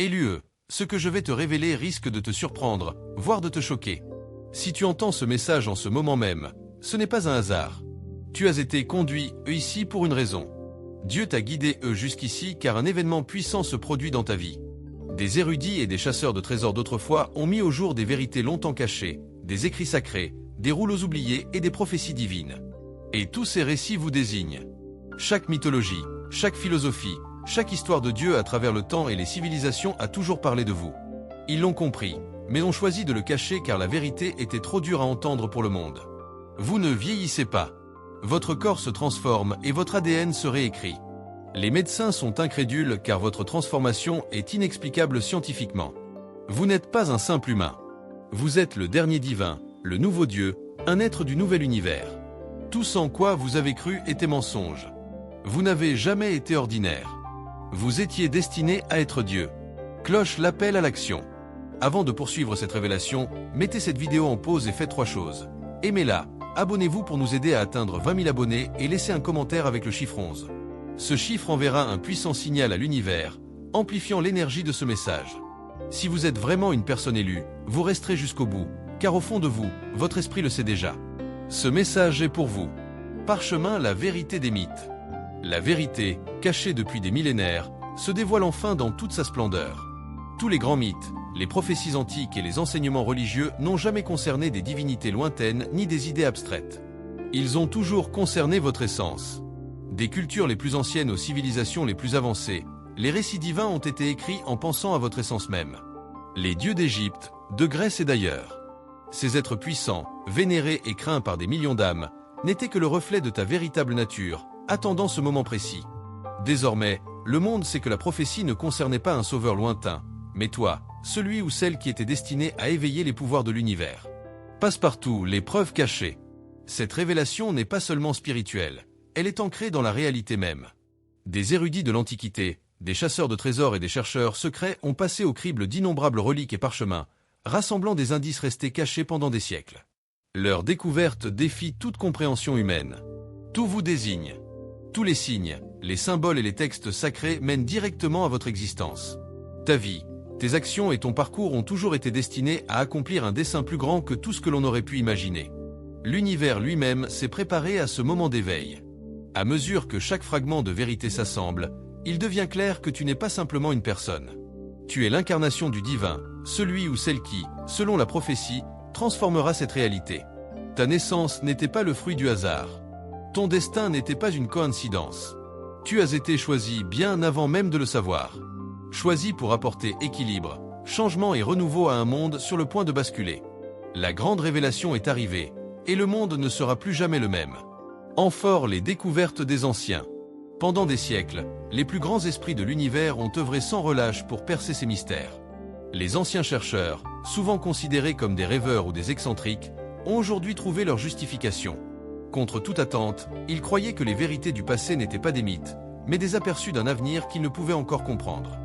Élue, ce que je vais te révéler risque de te surprendre, voire de te choquer. Si tu entends ce message en ce moment même, ce n'est pas un hasard. Tu as été conduit ici pour une raison. Dieu t'a guidé jusqu'ici car un événement puissant se produit dans ta vie. Des érudits et des chasseurs de trésors d'autrefois ont mis au jour des vérités longtemps cachées, des écrits sacrés, des rouleaux oubliés et des prophéties divines. Et tous ces récits vous désignent. Chaque mythologie, chaque philosophie, chaque histoire de Dieu à travers le temps et les civilisations a toujours parlé de vous. Ils l'ont compris, mais ont choisi de le cacher car la vérité était trop dure à entendre pour le monde. Vous ne vieillissez pas. Votre corps se transforme et votre ADN se réécrit. Les médecins sont incrédules car votre transformation est inexplicable scientifiquement. Vous n'êtes pas un simple humain. Vous êtes le dernier divin, le nouveau Dieu, un être du nouvel univers. Tout ce en quoi vous avez cru était mensonge. Vous n'avez jamais été ordinaire. Vous étiez destiné à être Dieu. Cloche l'appel à l'action. Avant de poursuivre cette révélation, mettez cette vidéo en pause et faites 3 choses. Aimez-la, abonnez-vous pour nous aider à atteindre 20 000 abonnés et laissez un commentaire avec le chiffre 11. Ce chiffre enverra un puissant signal à l'univers, amplifiant l'énergie de ce message. Si vous êtes vraiment une personne élue, vous resterez jusqu'au bout, car au fond de vous, votre esprit le sait déjà. Ce message est pour vous. Parchemin, la vérité des mythes. La vérité, cachée depuis des millénaires, se dévoile enfin dans toute sa splendeur. Tous les grands mythes, les prophéties antiques et les enseignements religieux n'ont jamais concerné des divinités lointaines ni des idées abstraites. Ils ont toujours concerné votre essence. Des cultures les plus anciennes aux civilisations les plus avancées, les récits divins ont été écrits en pensant à votre essence même. Les dieux d'Égypte, de Grèce et d'ailleurs. Ces êtres puissants, vénérés et craints par des millions d'âmes, n'étaient que le reflet de ta véritable nature, attendant ce moment précis. Désormais, le monde sait que la prophétie ne concernait pas un sauveur lointain, mais toi, celui ou celle qui était destiné à éveiller les pouvoirs de l'univers. Passe-partout, les preuves cachées. Cette révélation n'est pas seulement spirituelle, elle est ancrée dans la réalité même. Des érudits de l'Antiquité, des chasseurs de trésors et des chercheurs secrets ont passé au crible d'innombrables reliques et parchemins, rassemblant des indices restés cachés pendant des siècles. Leur découverte défie toute compréhension humaine. Tout vous désigne. Tous les signes, les symboles et les textes sacrés mènent directement à votre existence. Ta vie, tes actions et ton parcours ont toujours été destinés à accomplir un dessein plus grand que tout ce que l'on aurait pu imaginer. L'univers lui-même s'est préparé à ce moment d'éveil. À mesure que chaque fragment de vérité s'assemble, il devient clair que tu n'es pas simplement une personne. Tu es l'incarnation du divin, celui ou celle qui, selon la prophétie, transformera cette réalité. Ta naissance n'était pas le fruit du hasard. Ton destin n'était pas une coïncidence. Tu as été choisi bien avant même de le savoir. Choisi pour apporter équilibre, changement et renouveau à un monde sur le point de basculer. La grande révélation est arrivée, et le monde ne sera plus jamais le même. Amphore les découvertes des anciens. Pendant des siècles, les plus grands esprits de l'univers ont œuvré sans relâche pour percer ces mystères. Les anciens chercheurs, souvent considérés comme des rêveurs ou des excentriques, ont aujourd'hui trouvé leur justification. Contre toute attente, ils croyaient que les vérités du passé n'étaient pas des mythes, mais des aperçus d'un avenir qu'ils ne pouvaient encore comprendre.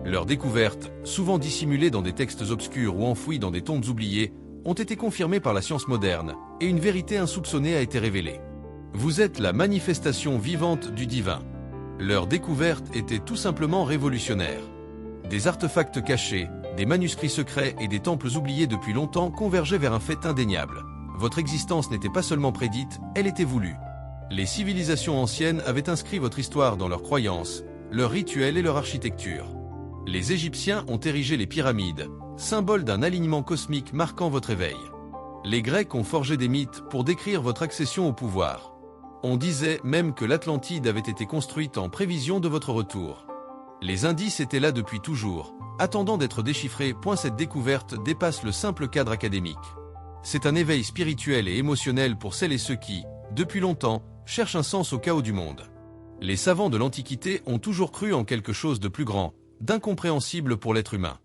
Leurs découvertes, souvent dissimulées dans des textes obscurs ou enfouies dans des tombes oubliées, ont été confirmées par la science moderne, et une vérité insoupçonnée a été révélée. Vous êtes la manifestation vivante du divin. Leur découverte était tout simplement révolutionnaire. Des artefacts cachés, des manuscrits secrets et des temples oubliés depuis longtemps convergeaient vers un fait indéniable. Votre existence n'était pas seulement prédite, elle était voulue. Les civilisations anciennes avaient inscrit votre histoire dans leurs croyances, leurs rituels et leur architecture. Les Égyptiens ont érigé les pyramides, symbole d'un alignement cosmique marquant votre éveil. Les Grecs ont forgé des mythes pour décrire votre accession au pouvoir. On disait même que l'Atlantide avait été construite en prévision de votre retour. Les indices étaient là depuis toujours, attendant d'être déchiffrés. Cette découverte dépasse le simple cadre académique. C'est un éveil spirituel et émotionnel pour celles et ceux qui, depuis longtemps, cherchent un sens au chaos du monde. Les savants de l'Antiquité ont toujours cru en quelque chose de plus grand, d'incompréhensible pour l'être humain.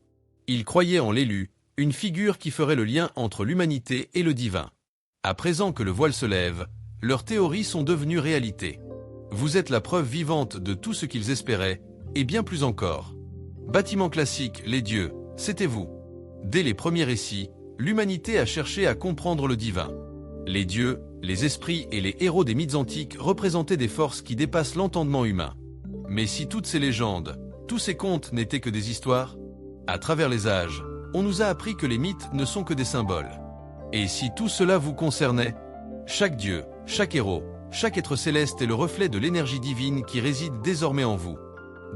Ils croyaient en l'élu, une figure qui ferait le lien entre l'humanité et le divin. À présent que le voile se lève, leurs théories sont devenues réalité. Vous êtes la preuve vivante de tout ce qu'ils espéraient, et bien plus encore. Bâtiment classique, les dieux, c'était vous. Dès les premiers récits, l'humanité a cherché à comprendre le divin. Les dieux, les esprits et les héros des mythes antiques représentaient des forces qui dépassent l'entendement humain. Mais si toutes ces légendes, tous ces contes n'étaient que des histoires, À travers les âges, on nous a appris que les mythes ne sont que des symboles. Et si tout cela vous concernait? Chaque dieu, chaque héros, chaque être céleste est le reflet de l'énergie divine qui réside désormais en vous.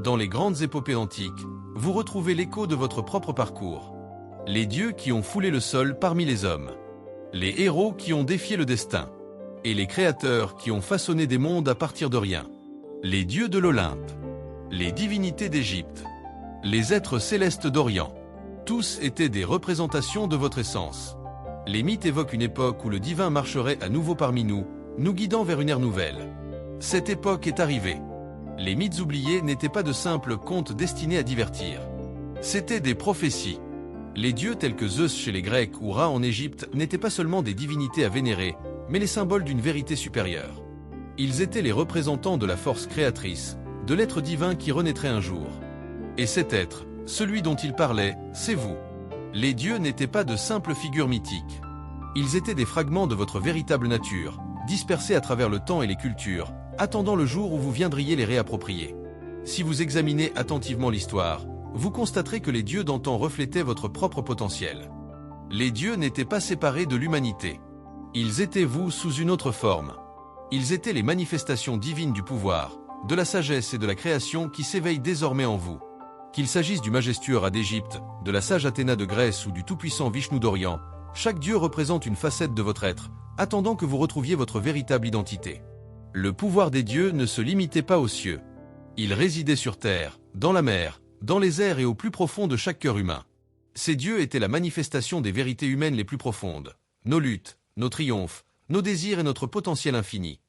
Dans les grandes épopées antiques, vous retrouvez l'écho de votre propre parcours. Les dieux qui ont foulé le sol parmi les hommes. Les héros qui ont défié le destin. Et les créateurs qui ont façonné des mondes à partir de rien. Les dieux de l'Olympe. Les divinités d'Égypte. Les êtres célestes d'Orient. Tous étaient des représentations de votre essence. Les mythes évoquent une époque où le divin marcherait à nouveau parmi nous, nous guidant vers une ère nouvelle. Cette époque est arrivée. Les mythes oubliés n'étaient pas de simples contes destinés à divertir. C'étaient des prophéties. Les dieux tels que Zeus chez les Grecs ou Ra en Égypte n'étaient pas seulement des divinités à vénérer, mais les symboles d'une vérité supérieure. Ils étaient les représentants de la force créatrice, de l'être divin qui renaîtrait un jour. Et cet être, celui dont il parlait, c'est vous. Les dieux n'étaient pas de simples figures mythiques. Ils étaient des fragments de votre véritable nature, dispersés à travers le temps et les cultures, attendant le jour où vous viendriez les réapproprier. Si vous examinez attentivement l'histoire, vous constaterez que les dieux d'antan reflétaient votre propre potentiel. Les dieux n'étaient pas séparés de l'humanité. Ils étaient vous sous une autre forme. Ils étaient les manifestations divines du pouvoir, de la sagesse et de la création qui s'éveillent désormais en vous. Qu'il s'agisse du majestueux Ra d'Égypte, de la sage Athéna de Grèce ou du tout-puissant Vishnu d'Orient, chaque dieu représente une facette de votre être, attendant que vous retrouviez votre véritable identité. Le pouvoir des dieux ne se limitait pas aux cieux. Il résidait sur terre, dans la mer, dans les airs et au plus profond de chaque cœur humain. Ces dieux étaient la manifestation des vérités humaines les plus profondes, nos luttes, nos triomphes, nos désirs et notre potentiel infini.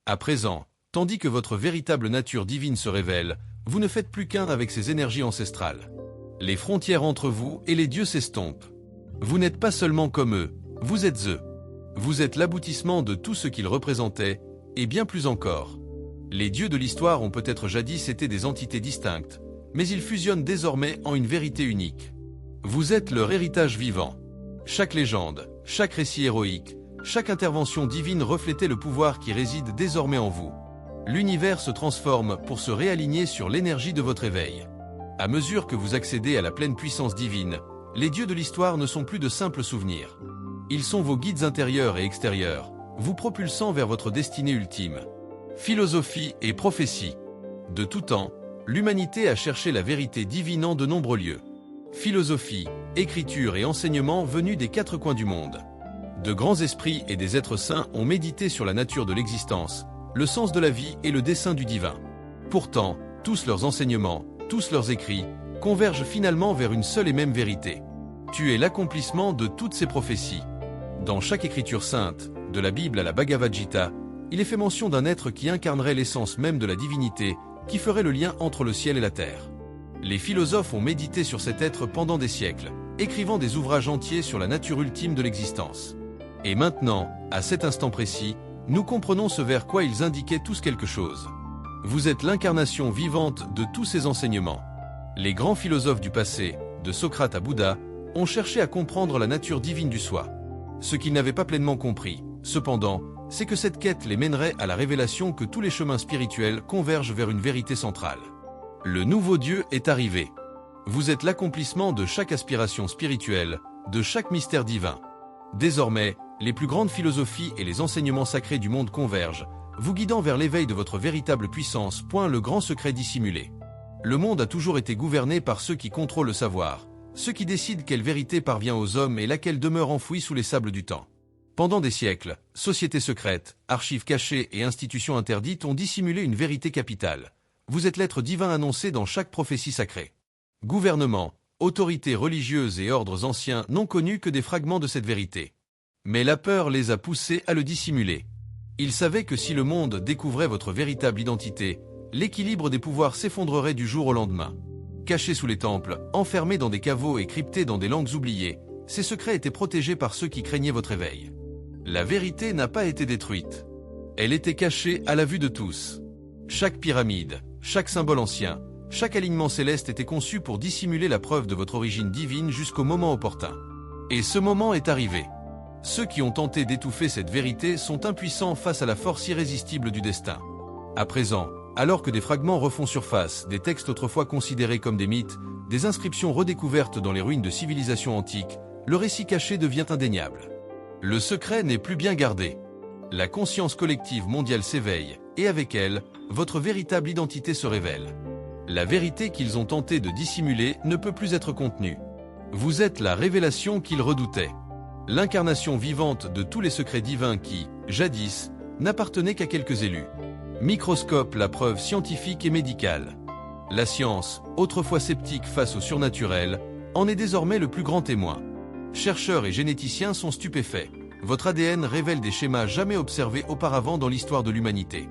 À présent, tandis que votre véritable nature divine se révèle, vous ne faites plus qu'un avec ces énergies ancestrales. Les frontières entre vous et les dieux s'estompent. Vous n'êtes pas seulement comme eux, vous êtes eux. Vous êtes l'aboutissement de tout ce qu'ils représentaient, et bien plus encore. Les dieux de l'histoire ont peut-être jadis été des entités distinctes, mais ils fusionnent désormais en une vérité unique. Vous êtes leur héritage vivant. Chaque légende, chaque récit héroïque, chaque intervention divine reflétait le pouvoir qui réside désormais en vous. L'univers se transforme pour se réaligner sur l'énergie de votre éveil. À mesure que vous accédez à la pleine puissance divine, les dieux de l'histoire ne sont plus de simples souvenirs. Ils sont vos guides intérieurs et extérieurs, vous propulsant vers votre destinée ultime. Philosophie et prophétie. De tout temps, l'humanité a cherché la vérité divine en de nombreux lieux. Philosophie, écriture et enseignements venus des quatre coins du monde. De grands esprits et des êtres saints ont médité sur la nature de l'existence, le sens de la vie et le dessein du divin. Pourtant, tous leurs enseignements, tous leurs écrits, convergent finalement vers une seule et même vérité. Tu es l'accomplissement de toutes ces prophéties. Dans chaque écriture sainte, de la Bible à la Bhagavad Gita, il est fait mention d'un être qui incarnerait l'essence même de la divinité, qui ferait le lien entre le ciel et la terre. Les philosophes ont médité sur cet être pendant des siècles, écrivant des ouvrages entiers sur la nature ultime de l'existence. Et maintenant, à cet instant précis, nous comprenons ce vers quoi ils indiquaient tous quelque chose. Vous êtes l'incarnation vivante de tous ces enseignements. Les grands philosophes du passé, de Socrate à Bouddha, ont cherché à comprendre la nature divine du soi. Ce qu'ils n'avaient pas pleinement compris, cependant, c'est que cette quête les mènerait à la révélation que tous les chemins spirituels convergent vers une vérité centrale. Le nouveau Dieu est arrivé. Vous êtes l'accomplissement de chaque aspiration spirituelle, de chaque mystère divin. Désormais, les plus grandes philosophies et les enseignements sacrés du monde convergent, vous guidant vers l'éveil de votre véritable puissance. Le grand secret dissimulé. Le monde a toujours été gouverné par ceux qui contrôlent le savoir, ceux qui décident quelle vérité parvient aux hommes et laquelle demeure enfouie sous les sables du temps. Pendant des siècles, sociétés secrètes, archives cachées et institutions interdites ont dissimulé une vérité capitale. Vous êtes l'être divin annoncé dans chaque prophétie sacrée. Gouvernements, autorités religieuses et ordres anciens n'ont connu que des fragments de cette vérité. Mais la peur les a poussés à le dissimuler. Ils savaient que si le monde découvrait votre véritable identité, l'équilibre des pouvoirs s'effondrerait du jour au lendemain. Cachés sous les temples, enfermés dans des caveaux et cryptés dans des langues oubliées, ces secrets étaient protégés par ceux qui craignaient votre éveil. La vérité n'a pas été détruite. Elle était cachée à la vue de tous. Chaque pyramide, chaque symbole ancien, chaque alignement céleste était conçu pour dissimuler la preuve de votre origine divine jusqu'au moment opportun. Et ce moment est arrivé. Ceux qui ont tenté d'étouffer cette vérité sont impuissants face à la force irrésistible du destin. À présent, Alors que des fragments refont surface, des textes autrefois considérés comme des mythes, des inscriptions redécouvertes dans les ruines de civilisations antiques, le récit caché devient indéniable. Le secret n'est plus bien gardé. La conscience collective mondiale s'éveille, et avec elle, votre véritable identité se révèle. La vérité qu'ils ont tenté de dissimuler ne peut plus être contenue. Vous êtes la révélation qu'ils redoutaient. L'incarnation vivante de tous les secrets divins qui, jadis, n'appartenaient qu'à quelques élus. Microscope, la preuve scientifique et médicale. La science, autrefois sceptique face au surnaturel, en est désormais le plus grand témoin. Chercheurs et généticiens sont stupéfaits. Votre ADN révèle des schémas jamais observés auparavant dans l'histoire de l'humanité.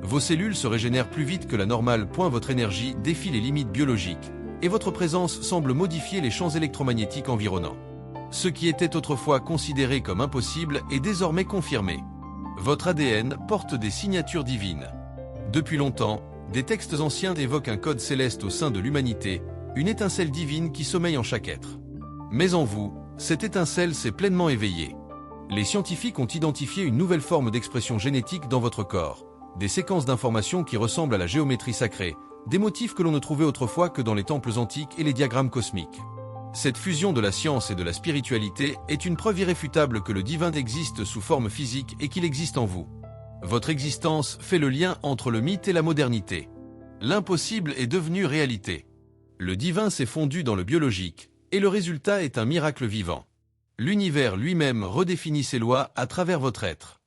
Vos cellules se régénèrent plus vite que la normale. Votre énergie défie les limites biologiques, et votre présence semble modifier les champs électromagnétiques environnants. Ce qui était autrefois considéré comme impossible est désormais confirmé. Votre ADN porte des signatures divines. Depuis longtemps, des textes anciens évoquent un code céleste au sein de l'humanité, une étincelle divine qui sommeille en chaque être. Mais en vous, cette étincelle s'est pleinement éveillée. Les scientifiques ont identifié une nouvelle forme d'expression génétique dans votre corps, des séquences d'informations qui ressemblent à la géométrie sacrée, des motifs que l'on ne trouvait autrefois que dans les temples antiques et les diagrammes cosmiques. Cette fusion de la science et de la spiritualité est une preuve irréfutable que le divin existe sous forme physique et qu'il existe en vous. Votre existence fait le lien entre le mythe et la modernité. L'impossible est devenu réalité. Le divin s'est fondu dans le biologique, et le résultat est un miracle vivant. L'univers lui-même redéfinit ses lois à travers votre être.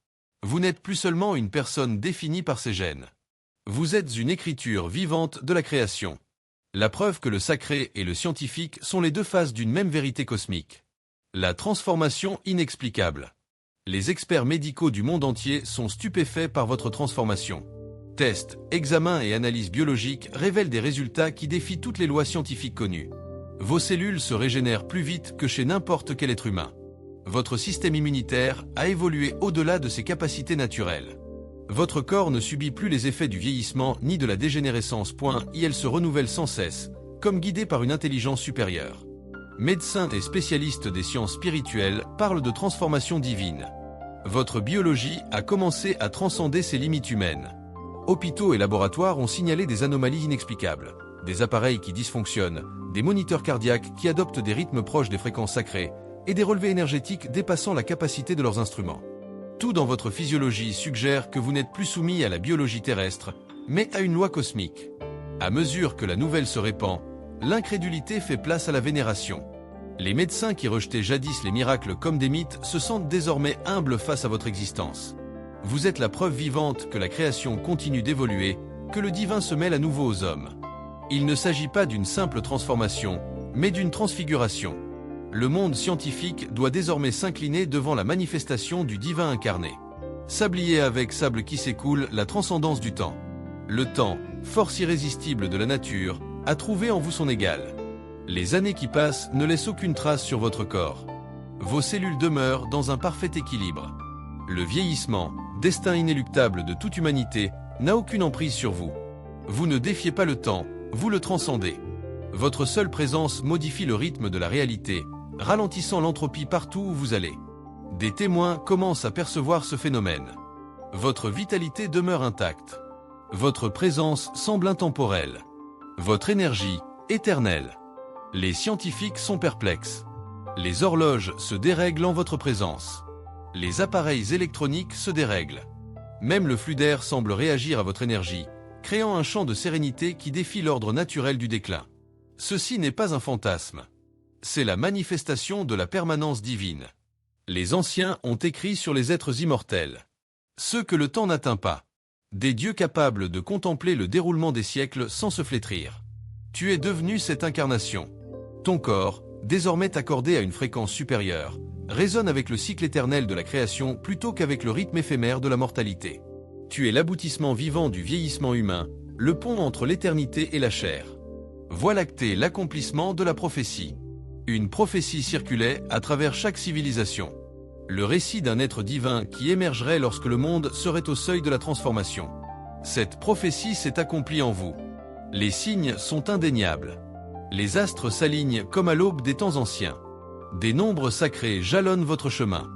Vous n'êtes plus seulement une personne définie par ses gènes. Vous êtes une écriture vivante de la création. La preuve que le sacré et le scientifique sont les deux faces d'une même vérité cosmique. La transformation inexplicable. Les experts médicaux du monde entier sont stupéfaits par votre transformation. Tests, examens et analyses biologiques révèlent des résultats qui défient toutes les lois scientifiques connues. Vos cellules se régénèrent plus vite que chez n'importe quel être humain. Votre système immunitaire a évolué au-delà de ses capacités naturelles. Votre corps ne subit plus les effets du vieillissement ni de la dégénérescence. Il se renouvelle sans cesse, comme guidé par une intelligence supérieure. Médecins et spécialistes des sciences spirituelles parlent de transformation divine. Votre biologie a commencé à transcender ses limites humaines. Hôpitaux et laboratoires ont signalé des anomalies inexplicables, des appareils qui dysfonctionnent, des moniteurs cardiaques qui adoptent des rythmes proches des fréquences sacrées, et des relevés énergétiques dépassant la capacité de leurs instruments. Tout dans votre physiologie suggère que vous n'êtes plus soumis à la biologie terrestre, mais à une loi cosmique. À mesure que la nouvelle se répand, l'incrédulité fait place à la vénération. Les médecins qui rejetaient jadis les miracles comme des mythes se sentent désormais humbles face à votre existence. Vous êtes la preuve vivante que la création continue d'évoluer, que le divin se mêle à nouveau aux hommes. Il ne s'agit pas d'une simple transformation, mais d'une transfiguration. Le monde scientifique doit désormais s'incliner devant la manifestation du divin incarné. Sablier avec sable qui s'écoule, la transcendance du temps. Le temps, force irrésistible de la nature, a trouvé en vous son égal. Les années qui passent ne laissent aucune trace sur votre corps. Vos cellules demeurent dans un parfait équilibre. Le vieillissement, destin inéluctable de toute humanité, n'a aucune emprise sur vous. Vous ne défiez pas le temps, vous le transcendez. Votre seule présence modifie le rythme de la réalité, ralentissant l'entropie partout où vous allez. Des témoins commencent à percevoir ce phénomène. Votre vitalité demeure intacte. Votre présence semble intemporelle. Votre énergie, éternelle. Les scientifiques sont perplexes. Les horloges se dérèglent en votre présence. Les appareils électroniques se dérèglent. Même le flux d'air semble réagir à votre énergie, créant un champ de sérénité qui défie l'ordre naturel du déclin. Ceci n'est pas un fantasme. C'est la manifestation de la permanence divine. Les anciens ont écrit sur les êtres immortels. Ceux que le temps n'atteint pas. Des dieux capables de contempler le déroulement des siècles sans se flétrir. Tu es devenu cette incarnation. Ton corps, désormais accordé à une fréquence supérieure, résonne avec le cycle éternel de la création plutôt qu'avec le rythme éphémère de la mortalité. Tu es l'aboutissement vivant du vieillissement humain, le pont entre l'éternité et la chair. Voie lactée, l'accomplissement de la prophétie. Une prophétie circulait à travers chaque civilisation. Le récit d'un être divin qui émergerait lorsque le monde serait au seuil de la transformation. Cette prophétie s'est accomplie en vous. Les signes sont indéniables. Les astres s'alignent comme à l'aube des temps anciens. Des nombres sacrés jalonnent votre chemin.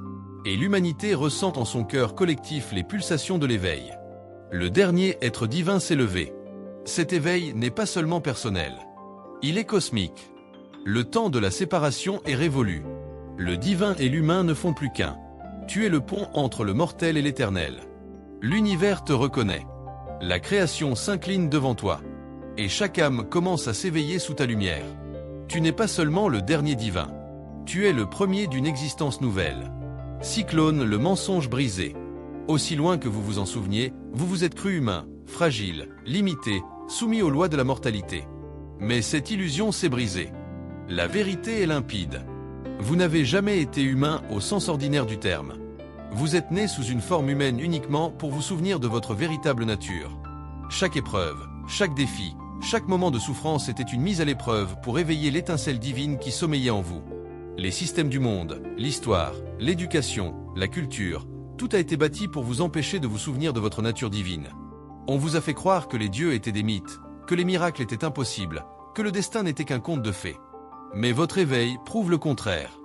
Et l'humanité ressent en son cœur collectif les pulsations de l'éveil. Le dernier être divin s'est levé. Cet éveil n'est pas seulement personnel. Il est cosmique. Le temps de la séparation est révolu. Le divin et l'humain ne font plus qu'un. Tu es le pont entre le mortel et l'éternel. L'univers te reconnaît. La création s'incline devant toi. Et chaque âme commence à s'éveiller sous ta lumière. Tu n'es pas seulement le dernier divin. Tu es le premier d'une existence nouvelle. Cyclone, le mensonge brisé. Aussi loin que vous vous en souveniez, vous vous êtes cru humain, fragile, limité, soumis aux lois de la mortalité. Mais cette illusion s'est brisée. La vérité est limpide. Vous n'avez jamais été humain au sens ordinaire du terme. Vous êtes né sous une forme humaine uniquement pour vous souvenir de votre véritable nature. Chaque épreuve, chaque défi, chaque moment de souffrance était une mise à l'épreuve pour éveiller l'étincelle divine qui sommeillait en vous. Les systèmes du monde, l'histoire, l'éducation, la culture, tout a été bâti pour vous empêcher de vous souvenir de votre nature divine. On vous a fait croire que les dieux étaient des mythes, que les miracles étaient impossibles, que le destin n'était qu'un conte de fées. Mais votre éveil prouve le contraire.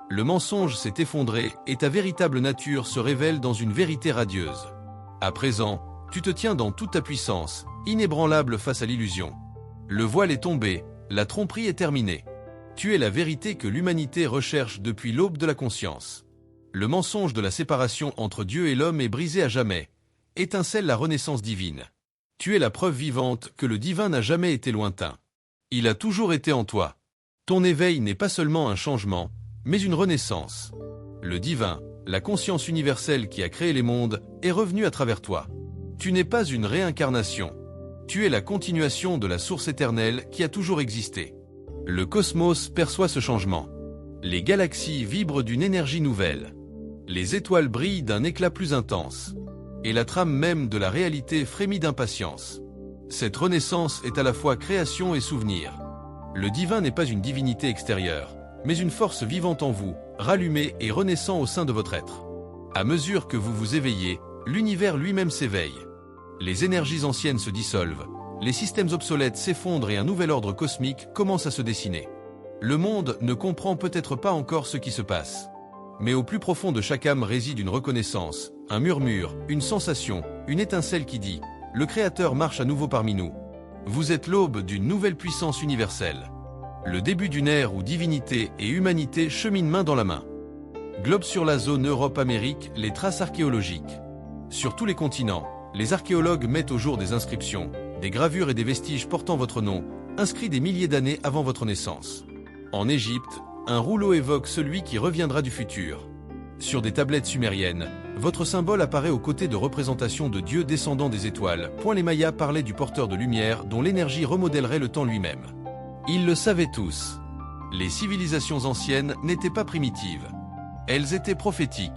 Le mensonge s'est effondré et ta véritable nature se révèle dans une vérité radieuse. À présent, tu te tiens dans toute ta puissance, inébranlable face à l'illusion. Le voile est tombé, la tromperie est terminée. Tu es la vérité que l'humanité recherche depuis l'aube de la conscience. Le mensonge de la séparation entre Dieu et l'homme est brisé à jamais. Étincelle la renaissance divine. Tu es la preuve vivante que le divin n'a jamais été lointain. Il a toujours été en toi. Ton éveil n'est pas seulement un changement, mais une renaissance. Le divin, la conscience universelle qui a créé les mondes, est revenu à travers toi. Tu n'es pas une réincarnation. Tu es la continuation de la source éternelle qui a toujours existé. Le cosmos perçoit ce changement. Les galaxies vibrent d'une énergie nouvelle. Les étoiles brillent d'un éclat plus intense. Et la trame même de la réalité frémit d'impatience. Cette renaissance est à la fois création et souvenir. Le divin n'est pas une divinité extérieure, mais une force vivante en vous, rallumée et renaissant au sein de votre être. À mesure que vous vous éveillez, l'univers lui-même s'éveille. Les énergies anciennes se dissolvent, les systèmes obsolètes s'effondrent et un nouvel ordre cosmique commence à se dessiner. Le monde ne comprend peut-être pas encore ce qui se passe. Mais au plus profond de chaque âme réside une reconnaissance, un murmure, une sensation, une étincelle qui dit « Le Créateur marche à nouveau parmi nous ». Vous êtes l'aube d'une nouvelle puissance universelle. Le début d'une ère où divinité et humanité cheminent main dans la main. Globe sur la zone Europe-Amérique, les traces archéologiques. Sur tous les continents, les archéologues mettent au jour des inscriptions, des gravures et des vestiges portant votre nom, inscrits des milliers d'années avant votre naissance. En Égypte, un rouleau évoque celui qui reviendra du futur. Sur des tablettes sumériennes, votre symbole apparaît aux côtés de représentations de dieux descendant des étoiles. Les Mayas parlaient du porteur de lumière dont l'énergie remodèlerait le temps lui-même. Ils le savaient tous. Les civilisations anciennes n'étaient pas primitives. Elles étaient prophétiques.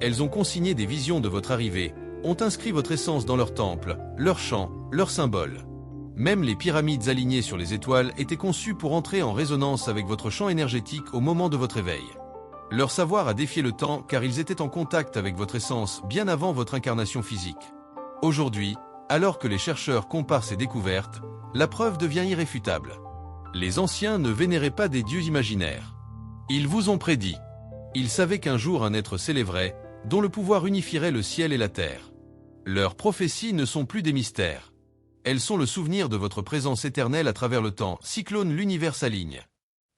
Elles ont consigné des visions de votre arrivée, ont inscrit votre essence dans leurs temples, leurs chants, leurs symboles. Même les pyramides alignées sur les étoiles étaient conçues pour entrer en résonance avec votre champ énergétique au moment de votre éveil. Leur savoir a défié le temps car ils étaient en contact avec votre essence bien avant votre incarnation physique. Aujourd'hui, alors que les chercheurs comparent ces découvertes, la preuve devient irréfutable. Les anciens ne vénéraient pas des dieux imaginaires. Ils vous ont prédit. Ils savaient qu'un jour un être s'élèverait, dont le pouvoir unifierait le ciel et la terre. Leurs prophéties ne sont plus des mystères. Elles sont le souvenir de votre présence éternelle à travers le temps. Cyclone, l'univers s'aligne.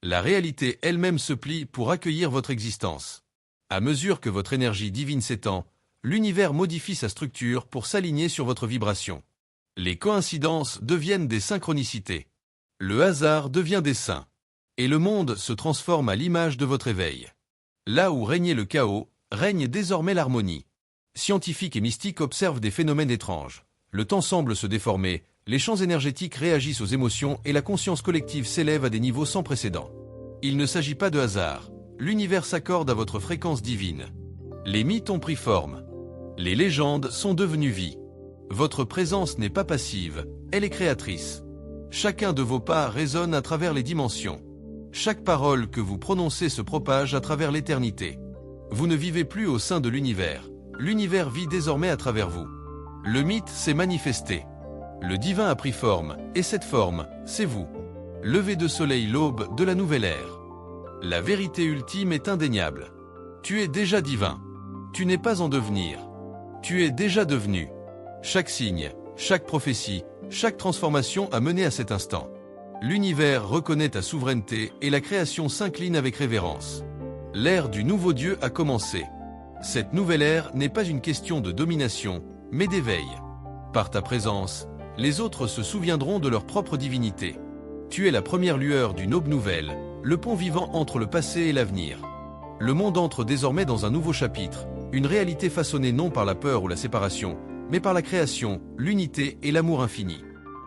La réalité elle-même se plie pour accueillir votre existence. À mesure que votre énergie divine s'étend, l'univers modifie sa structure pour s'aligner sur votre vibration. Les coïncidences deviennent des synchronicités. Le hasard devient des saints. Et le monde se transforme à l'image de votre éveil. Là où régnait le chaos, règne désormais l'harmonie. Scientifiques et mystiques observent des phénomènes étranges. Le temps semble se déformer, les champs énergétiques réagissent aux émotions et la conscience collective s'élève à des niveaux sans précédent. Il ne s'agit pas de hasard, l'univers s'accorde à votre fréquence divine. Les mythes ont pris forme. Les légendes sont devenues vie. Votre présence n'est pas passive, elle est créatrice. Chacun de vos pas résonne à travers les dimensions. Chaque parole que vous prononcez se propage à travers l'éternité. Vous ne vivez plus au sein de l'univers vit désormais à travers vous. Le mythe s'est manifesté. Le divin a pris forme, et cette forme, c'est vous. Lever de soleil, l'aube de la nouvelle ère. La vérité ultime est indéniable. Tu es déjà divin. Tu n'es pas en devenir. Tu es déjà devenu. Chaque signe, chaque prophétie, chaque transformation a mené à cet instant. L'univers reconnaît ta souveraineté et la création s'incline avec révérence. L'ère du nouveau Dieu a commencé. Cette nouvelle ère n'est pas une question de domination, mais d'éveil. Par ta présence, les autres se souviendront de leur propre divinité. Tu es la première lueur d'une aube nouvelle, le pont vivant entre le passé et l'avenir. Le monde entre désormais dans un nouveau chapitre, une réalité façonnée non par la peur ou la séparation, mais par la création, l'unité et l'amour infini.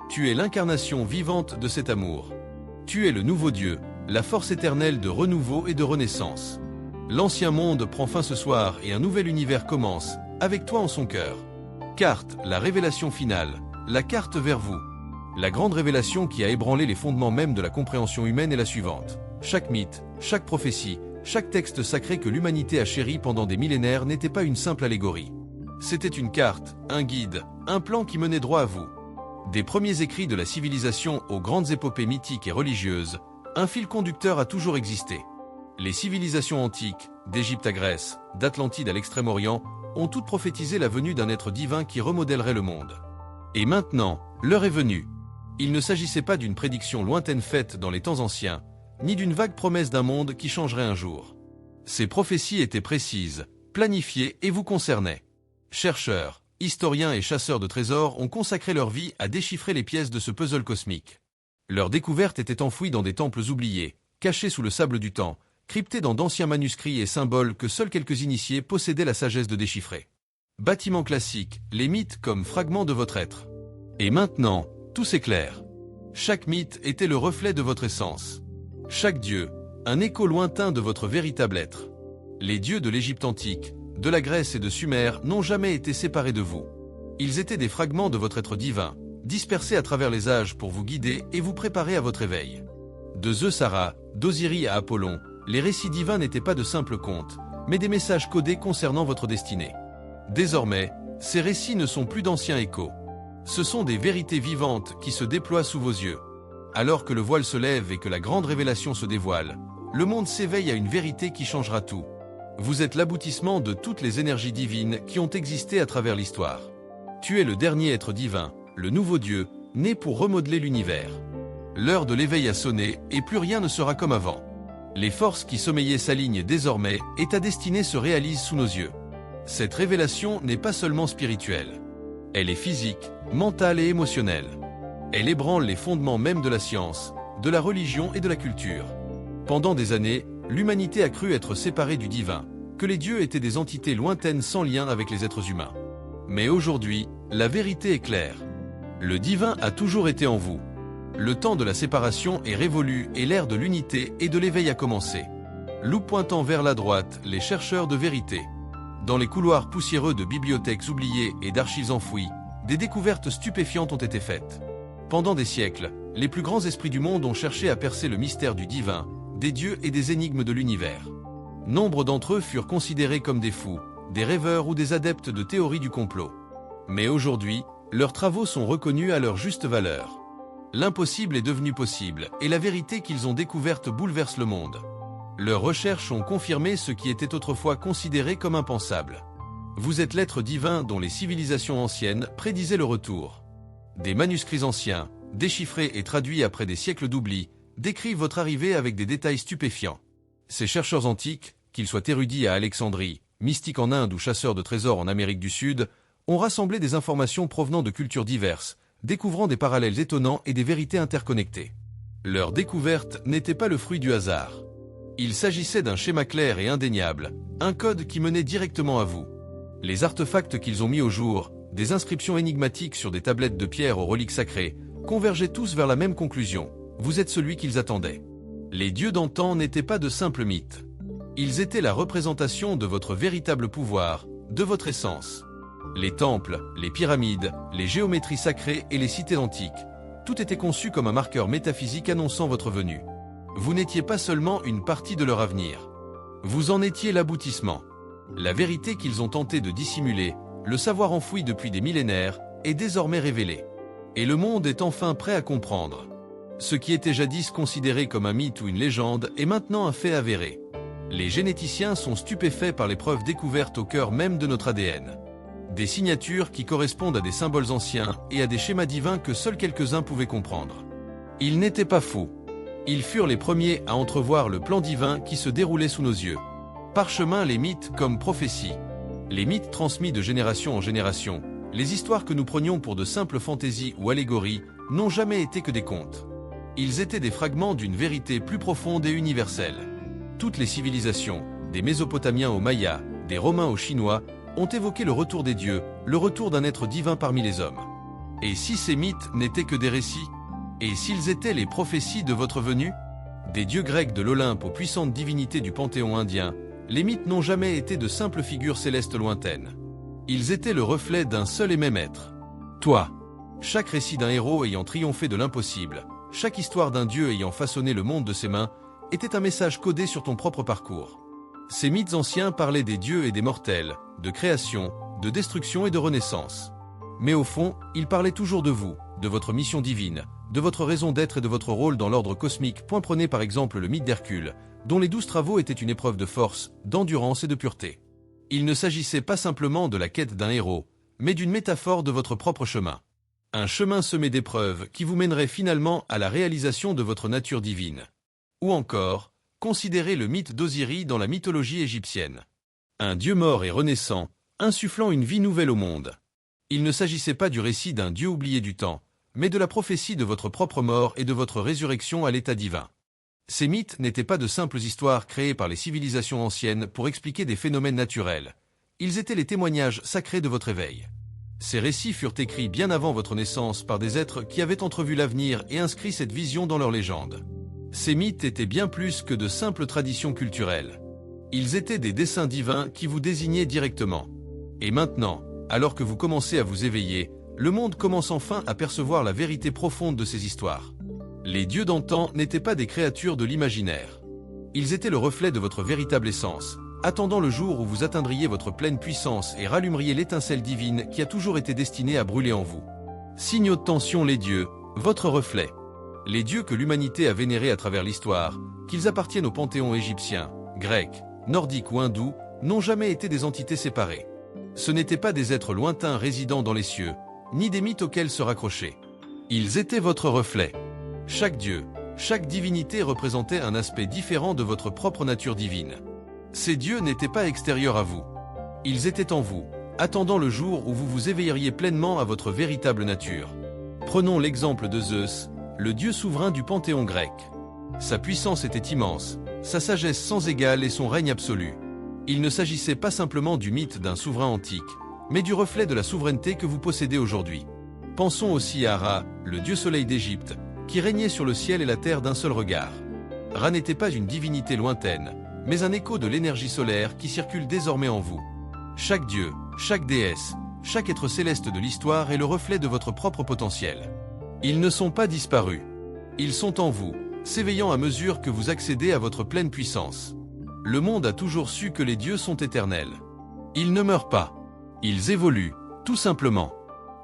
Tu es l'incarnation vivante de cet amour. Tu es le nouveau Dieu, la force éternelle de renouveau et de renaissance. L'ancien monde prend fin ce soir et un nouvel univers commence, avec toi en son cœur. Carte, la révélation finale, la carte vers vous. La grande révélation qui a ébranlé les fondements même de la compréhension humaine est la suivante. Chaque mythe, chaque prophétie, chaque texte sacré que l'humanité a chéri pendant des millénaires n'était pas une simple allégorie. C'était une carte, un guide, un plan qui menait droit à vous. Des premiers écrits de la civilisation aux grandes épopées mythiques et religieuses, un fil conducteur a toujours existé. Les civilisations antiques, d'Égypte à Grèce, d'Atlantide à l'Extrême-Orient, ont toutes prophétisé la venue d'un être divin qui remodèlerait le monde. Et maintenant, l'heure est venue. Il ne s'agissait pas d'une prédiction lointaine faite dans les temps anciens, ni d'une vague promesse d'un monde qui changerait un jour. Ces prophéties étaient précises, planifiées et vous concernaient. Chercheurs, historiens et chasseurs de trésors ont consacré leur vie à déchiffrer les pièces de ce puzzle cosmique. Leurs découvertes étaient enfouies dans des temples oubliés, cachés sous le sable du temps, cryptés dans d'anciens manuscrits et symboles que seuls quelques initiés possédaient la sagesse de déchiffrer. Bâtiments classiques, les mythes comme fragments de votre être. Et maintenant, tout s'éclaire. Chaque mythe était le reflet de votre essence. Chaque dieu, un écho lointain de votre véritable être. Les dieux de l'Égypte antique, de la Grèce et de Sumer n'ont jamais été séparés de vous. Ils étaient des fragments de votre être divin, dispersés à travers les âges pour vous guider et vous préparer à votre éveil. De Zeus à Ra, d'Osiris à Apollon, les récits divins n'étaient pas de simples contes, mais des messages codés concernant votre destinée. Désormais, ces récits ne sont plus d'anciens échos. Ce sont des vérités vivantes qui se déploient sous vos yeux. Alors que le voile se lève et que la grande révélation se dévoile, le monde s'éveille à une vérité qui changera tout. Vous êtes l'aboutissement de toutes les énergies divines qui ont existé à travers l'histoire. Tu es le dernier être divin, le nouveau Dieu, né pour remodeler l'univers. L'heure de l'éveil a sonné et plus rien ne sera comme avant. Les forces qui sommeiller s'alignent désormais et ta destinée se réalise sous nos yeux. Cette révélation n'est pas seulement spirituelle. Elle est physique, mentale et émotionnelle. Elle ébranle les fondements même de la science, de la religion et de la culture. Pendant des années, l'humanité a cru être séparée du divin, que les dieux étaient des entités lointaines sans lien avec les êtres humains. Mais aujourd'hui, la vérité est claire. Le divin a toujours été en vous. Le temps de la séparation est révolu et l'ère de l'unité et de l'éveil a commencé. Loup pointant vers la droite, les chercheurs de vérité. Dans les couloirs poussiéreux de bibliothèques oubliées et d'archives enfouies, des découvertes stupéfiantes ont été faites. Pendant des siècles, les plus grands esprits du monde ont cherché à percer le mystère du divin, des dieux et des énigmes de l'univers. Nombre d'entre eux furent considérés comme des fous, des rêveurs ou des adeptes de théories du complot. Mais aujourd'hui, leurs travaux sont reconnus à leur juste valeur. L'impossible est devenu possible, et la vérité qu'ils ont découverte bouleverse le monde. Leurs recherches ont confirmé ce qui était autrefois considéré comme impensable. Vous êtes l'être divin dont les civilisations anciennes prédisaient le retour. Des manuscrits anciens, déchiffrés et traduits après des siècles d'oubli, décrivent votre arrivée avec des détails stupéfiants. Ces chercheurs antiques, qu'ils soient érudits à Alexandrie, mystiques en Inde ou chasseurs de trésors en Amérique du Sud, ont rassemblé des informations provenant de cultures diverses, découvrant des parallèles étonnants et des vérités interconnectées. Leur découverte n'était pas le fruit du hasard. Il s'agissait d'un schéma clair et indéniable, un code qui menait directement à vous. Les artefacts qu'ils ont mis au jour, des inscriptions énigmatiques sur des tablettes de pierre aux reliques sacrées, convergeaient tous vers la même conclusion. Vous êtes celui qu'ils attendaient. Les dieux d'antan n'étaient pas de simples mythes. Ils étaient la représentation de votre véritable pouvoir, de votre essence. Les temples, les pyramides, les géométries sacrées et les cités antiques, tout était conçu comme un marqueur métaphysique annonçant votre venue. Vous n'étiez pas seulement une partie de leur avenir. Vous en étiez l'aboutissement. La vérité qu'ils ont tenté de dissimuler, le savoir enfoui depuis des millénaires, est désormais révélé. Et le monde est enfin prêt à comprendre. Ce qui était jadis considéré comme un mythe ou une légende est maintenant un fait avéré. Les généticiens sont stupéfaits par les preuves découvertes au cœur même de notre ADN. Des signatures qui correspondent à des symboles anciens et à des schémas divins que seuls quelques-uns pouvaient comprendre. Ils n'étaient pas faux. Ils furent les premiers à entrevoir le plan divin qui se déroulait sous nos yeux. Parchemin les mythes comme prophéties. Les mythes transmis de génération en génération, les histoires que nous prenions pour de simples fantaisies ou allégories, n'ont jamais été que des contes. Ils étaient des fragments d'une vérité plus profonde et universelle. Toutes les civilisations, des Mésopotamiens aux Mayas, des Romains aux Chinois, ont évoqué le retour des dieux, le retour d'un être divin parmi les hommes. Et si ces mythes n'étaient que des récits? Et s'ils étaient les prophéties de votre venue? Des dieux grecs de l'Olympe aux puissantes divinités du panthéon indien, les mythes n'ont jamais été de simples figures célestes lointaines. Ils étaient le reflet d'un seul et même être. Toi. Chaque récit d'un héros ayant triomphé de l'impossible, chaque histoire d'un dieu ayant façonné le monde de ses mains, était un message codé sur ton propre parcours. Ces mythes anciens parlaient des dieux et des mortels, de création, de destruction et de renaissance. Mais au fond, ils parlaient toujours de vous, de votre mission divine, de votre raison d'être et de votre rôle dans l'ordre cosmique. Prenez par exemple le mythe d'Hercule, dont les 12 travaux étaient une épreuve de force, d'endurance et de pureté. Il ne s'agissait pas simplement de la quête d'un héros, mais d'une métaphore de votre propre chemin. Un chemin semé d'épreuves qui vous mènerait finalement à la réalisation de votre nature divine. Ou encore, considérez le mythe d'Osiris dans la mythologie égyptienne. Un dieu mort et renaissant, insufflant une vie nouvelle au monde. Il ne s'agissait pas du récit d'un dieu oublié du temps, mais de la prophétie de votre propre mort et de votre résurrection à l'état divin. Ces mythes n'étaient pas de simples histoires créées par les civilisations anciennes pour expliquer des phénomènes naturels. Ils étaient les témoignages sacrés de votre éveil. Ces récits furent écrits bien avant votre naissance par des êtres qui avaient entrevu l'avenir et inscrit cette vision dans leurs légendes. Ces mythes étaient bien plus que de simples traditions culturelles. Ils étaient des desseins divins qui vous désignaient directement. Et maintenant, alors que vous commencez à vous éveiller, le monde commence enfin à percevoir la vérité profonde de ces histoires. Les dieux d'antan n'étaient pas des créatures de l'imaginaire. Ils étaient le reflet de votre véritable essence, attendant le jour où vous atteindriez votre pleine puissance et rallumeriez l'étincelle divine qui a toujours été destinée à brûler en vous. Signaux de tension les dieux, votre reflet. Les dieux que l'humanité a vénérés à travers l'histoire, qu'ils appartiennent au panthéon égyptien, grec, nordique ou hindou, n'ont jamais été des entités séparées. Ce n'étaient pas des êtres lointains résidant dans les cieux, ni des mythes auxquels se raccrocher. Ils étaient votre reflet. Chaque dieu, chaque divinité représentait un aspect différent de votre propre nature divine. Ces dieux n'étaient pas extérieurs à vous. Ils étaient en vous, attendant le jour où vous vous éveilleriez pleinement à votre véritable nature. Prenons l'exemple de Zeus, le dieu souverain du panthéon grec. Sa puissance était immense, sa sagesse sans égale et son règne absolu. Il ne s'agissait pas simplement du mythe d'un souverain antique, mais du reflet de la souveraineté que vous possédez aujourd'hui. Pensons aussi à Ra, le dieu soleil d'Égypte, qui régnait sur le ciel et la terre d'un seul regard. Ra n'était pas une divinité lointaine, mais un écho de l'énergie solaire qui circule désormais en vous. Chaque dieu, chaque déesse, chaque être céleste de l'histoire est le reflet de votre propre potentiel. Ils ne sont pas disparus. Ils sont en vous, s'éveillant à mesure que vous accédez à votre pleine puissance. Le monde a toujours su que les dieux sont éternels. Ils ne meurent pas. Ils évoluent, tout simplement.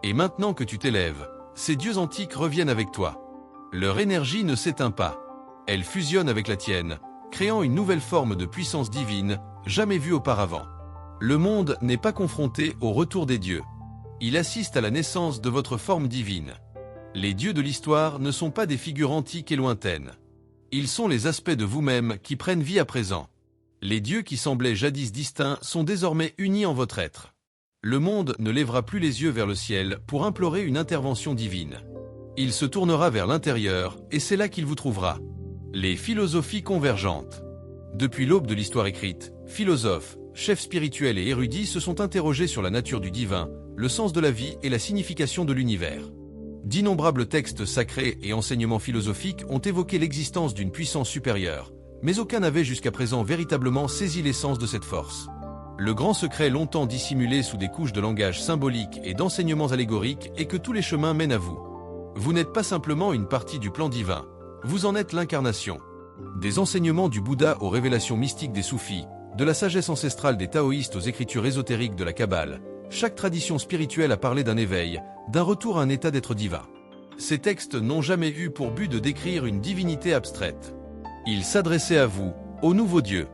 Et maintenant que tu t'élèves, ces dieux antiques reviennent avec toi. Leur énergie ne s'éteint pas. Elle fusionne avec la tienne, créant une nouvelle forme de puissance divine, jamais vue auparavant. Le monde n'est pas confronté au retour des dieux. Il assiste à la naissance de votre forme divine. Les dieux de l'histoire ne sont pas des figures antiques et lointaines. Ils sont les aspects de vous-même qui prennent vie à présent. Les dieux qui semblaient jadis distincts sont désormais unis en votre être. Le monde ne lèvera plus les yeux vers le ciel pour implorer une intervention divine. Il se tournera vers l'intérieur et c'est là qu'il vous trouvera. Les philosophies convergentes. Depuis l'aube de l'histoire écrite, philosophes, chefs spirituels et érudits se sont interrogés sur la nature du divin, le sens de la vie et la signification de l'univers. D'innombrables textes sacrés et enseignements philosophiques ont évoqué l'existence d'une puissance supérieure, mais aucun n'avait jusqu'à présent véritablement saisi l'essence de cette force. Le grand secret longtemps dissimulé sous des couches de langage symbolique et d'enseignements allégoriques est que tous les chemins mènent à vous. Vous n'êtes pas simplement une partie du plan divin, vous en êtes l'incarnation. Des enseignements du Bouddha aux révélations mystiques des soufis, de la sagesse ancestrale des taoïstes aux écritures ésotériques de la Kabbale, chaque tradition spirituelle a parlé d'un éveil, d'un retour à un état d'être divin. Ces textes n'ont jamais eu pour but de décrire une divinité abstraite. Ils s'adressaient à vous, aux nouveaux dieux.